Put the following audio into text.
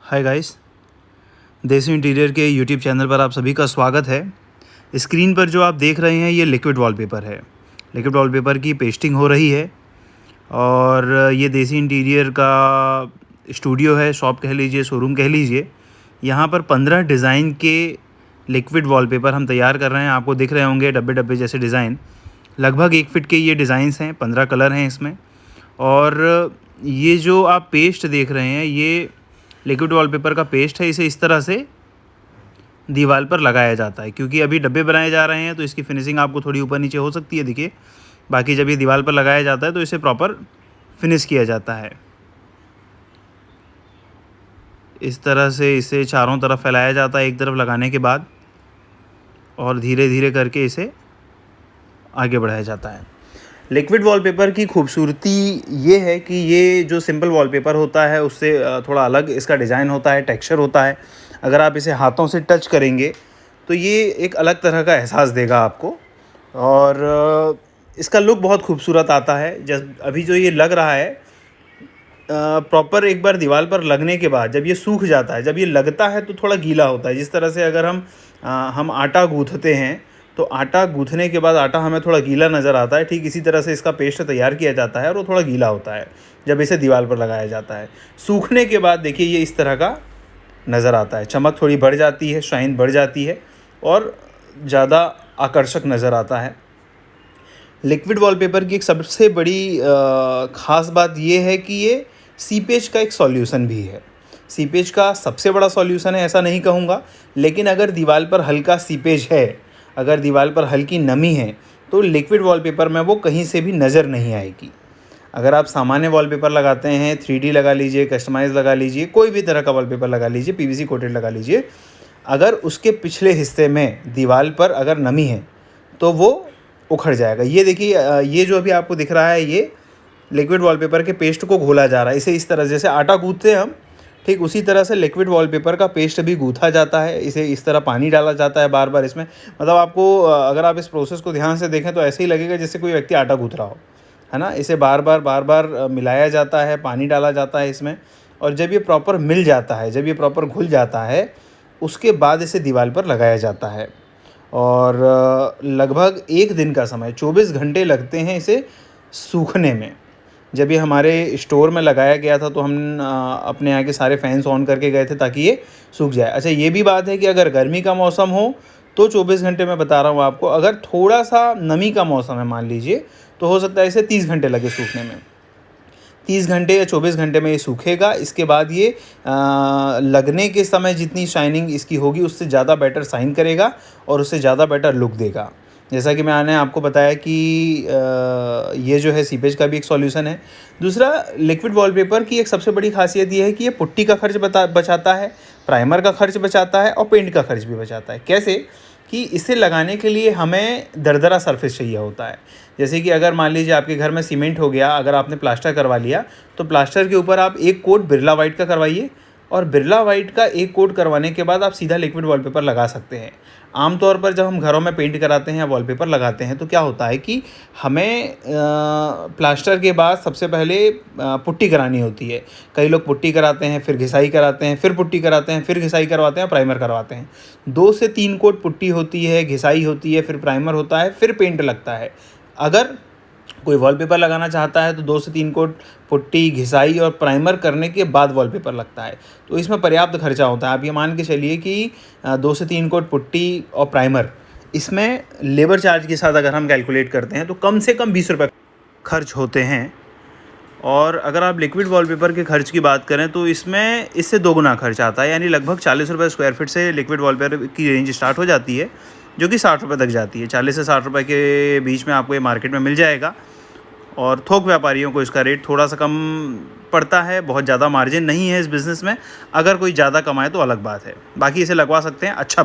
Hi guys, देसी interior के YouTube channel पर आप सभी का स्वागत है। स्क्रीन पर जो आप देख रहे हैं ये लिक्विड वॉलपेपर है। लिक्विड वॉलपेपर की पेस्टिंग हो रही है और ये देसी इंटीरियर का स्टूडियो है, शॉप कह लीजिए, शोरूम कह लीजिए। यहाँ पर 15 डिज़ाइन के लिक्विड वॉलपेपर हम तैयार कर रहे हैं। आपको दिख रहे होंगे डब्बे डब्बे जैसे डिज़ाइन। लगभग 1 फीट के ये डिज़ाइंस हैं, 15 कलर हैं इसमें। और ये जो आप पेस्ट देख रहे हैं ये लिक्विड वॉलपेपर का पेस्ट है। इसे इस तरह से दीवार पर लगाया जाता है, क्योंकि अभी डब्बे बनाए जा रहे हैं तो इसकी फिनिशिंग आपको थोड़ी ऊपर नीचे हो सकती है, देखिए। बाकी जब ये दीवार पर लगाया जाता है तो इसे प्रॉपर फिनिश किया जाता है। इस तरह से इसे चारों तरफ फैलाया जाता है एक तरफ लगाने के बाद, और धीरे धीरे करके इसे आगे बढ़ाया जाता है। लिक्विड वॉलपेपर की खूबसूरती ये है कि ये जो सिंपल वॉलपेपर होता है उससे थोड़ा अलग इसका डिज़ाइन होता है, टेक्सचर होता है। अगर आप इसे हाथों से टच करेंगे तो ये एक अलग तरह का एहसास देगा आपको, और इसका लुक बहुत खूबसूरत आता है। जब अभी जो ये लग रहा है, प्रॉपर एक बार दीवार पर लगने के बाद जब ये सूख जाता है, जब ये लगता है तो थोड़ा गीला होता है। जिस तरह से अगर हम आटा गूँथते हैं तो आटा गूँथने के बाद आटा हमें थोड़ा गीला नज़र आता है, ठीक इसी तरह से इसका पेस्ट तैयार किया जाता है और वो थोड़ा गीला होता है जब इसे दीवार पर लगाया जाता है। सूखने के बाद देखिए ये इस तरह का नज़र आता है, चमक थोड़ी बढ़ जाती है, शाइन बढ़ जाती है और ज़्यादा आकर्षक नज़र आता है। लिक्विड वॉलपेपर की एक सबसे बड़ी ख़ास बात ये है कि ये सीपेज का एक सॉल्यूशन भी है। सीपेज का सबसे बड़ा सॉल्यूशन है ऐसा नहीं कहूँगा, लेकिन अगर दीवार पर हल्का सीपेज है, अगर दीवार पर हल्की नमी है, तो लिक्विड वॉलपेपर में वो कहीं से भी नज़र नहीं आएगी। अगर आप सामान्य वॉलपेपर लगाते हैं, 3D लगा लीजिए, कस्टमाइज़ लगा लीजिए, कोई भी तरह का वॉलपेपर लगा लीजिए, पीवीसी कोटेड लगा लीजिए, अगर उसके पिछले हिस्से में दीवार पर अगर नमी है तो वो उखड़ जाएगा। ये देखिए, ये जो अभी आपको दिख रहा है ये लिक्विड वॉलपेपर के पेस्ट को घोला जा रहा है। इसे इस तरह जैसे आटा गूँथते हैं हम, ठीक उसी तरह से लिक्विड वॉलपेपर का पेस्ट भी गूँथा जाता है। इसे इस तरह पानी डाला जाता है बार बार इसमें। मतलब आपको अगर आप इस प्रोसेस को ध्यान से देखें तो ऐसे ही लगेगा जैसे कोई व्यक्ति आटा गूँथ रहा हो, है ना। इसे बार बार मिलाया जाता है, पानी डाला जाता है इसमें, और जब ये प्रॉपर मिल जाता है, जब ये प्रॉपर घुल जाता है, उसके बाद इसे दीवार पर लगाया जाता है। और लगभग 1 दिन का समय, 24 घंटे लगते हैं इसे सूखने में। जब ये हमारे स्टोर में लगाया गया था तो हम अपने यहाँ के सारे फैंस ऑन करके गए थे ताकि ये सूख जाए। अच्छा, ये भी बात है कि अगर गर्मी का मौसम हो तो 24 घंटे मैं बता रहा हूँ आपको। अगर थोड़ा सा नमी का मौसम है मान लीजिए, तो हो सकता है इसे 30 घंटे लगे सूखने में। 30 घंटे या 24 घंटे में ये सूखेगा। इसके बाद ये लगने के समय जितनी शाइनिंग इसकी होगी उससे ज़्यादा बेटर शाइन करेगा और उससे ज़्यादा बेटर लुक देगा। जैसा कि मैंने आपको बताया कि ये जो है सीपेज का भी एक सॉल्यूशन है। दूसरा, लिक्विड वॉलपेपर की एक सबसे बड़ी खासियत ये है कि ये पुट्टी का खर्च बचाता है, प्राइमर का खर्च बचाता है और पेंट का खर्च भी बचाता है। कैसे कि इसे लगाने के लिए हमें दरदरा सरफेस चाहिए होता है। जैसे कि अगर मान लीजिए आपके घर में सीमेंट हो गया, अगर आपने प्लास्टर करवा लिया तो प्लास्टर के ऊपर आप एक कोट बिरला वाइट का करवाइए, और बिरला वाइट का एक कोट करवाने के बाद आप सीधा लिक्विड वॉलपेपर लगा सकते हैं। आमतौर पर जब हम घरों में पेंट कराते हैं या वॉलपेपर लगाते हैं तो क्या होता है कि हमें प्लास्टर के बाद सबसे पहले पुट्टी करानी होती है। कई लोग पुट्टी कराते हैं, फिर घिसाई कराते हैं, फिर पुट्टी कराते हैं, फिर घिसाई करवाते हैं, प्राइमर करवाते हैं। 2 से 3 कोट पुट्टी होती है, घिसाई होती है, फिर प्राइमर होता है, फिर पेंट लगता है। अगर कोई वॉलपेपर लगाना चाहता है तो 2 से 3 कोट पुट्टी, घिसाई और प्राइमर करने के बाद वॉलपेपर लगता है। तो इसमें पर्याप्त खर्चा होता है। आप ये मान के चलिए कि 2 से 3 कोट पुट्टी और प्राइमर, इसमें लेबर चार्ज के साथ अगर हम कैलकुलेट करते हैं तो कम से कम 20 रुपये खर्च होते हैं। और अगर आप लिक्विड वॉलपेपर के खर्च की बात करें तो इसमें इससे दोगुना खर्च आता है, यानी लगभग 40 रुपये स्क्वायर फीट से लिक्विड वॉलपेपर की रेंज स्टार्ट हो जाती है, जो कि 60 रुपये तक जाती है। 40 से 60 रुपये के बीच में आपको ये मार्केट में मिल जाएगा। और थोक व्यापारियों को इसका रेट थोड़ा सा कम पड़ता है, बहुत ज़्यादा मार्जिन नहीं है इस बिज़नेस में। अगर कोई ज़्यादा कमाए तो अलग बात है, बाकी इसे लगवा सकते हैं। अच्छा